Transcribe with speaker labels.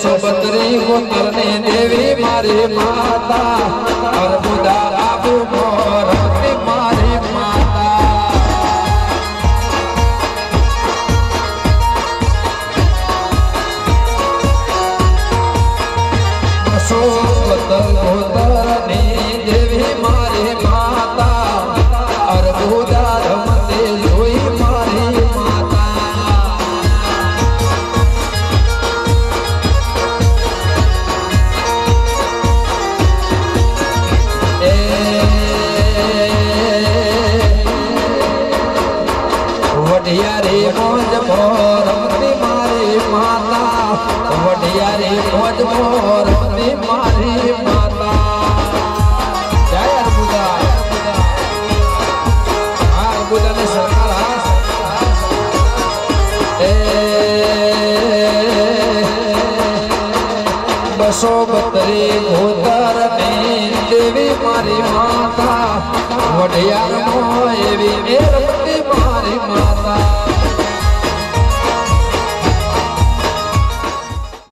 Speaker 1: બત્રી ગોતરની દેવી મારી માતા અર્બુદા આબુ મોરતી મારી માતા ગોતરની દેવી મારી માતા અર્બુદા રમતે જોઈ મારી વઢિયારી મોજ મોરતી મારી માતા વઢિયારી મોજ મોરતી મારી માતા જય અર્બુદા અર્બુદાની સરકાર બસો બત્રી ગોતરની દેવી મારી માતા વઢિયાર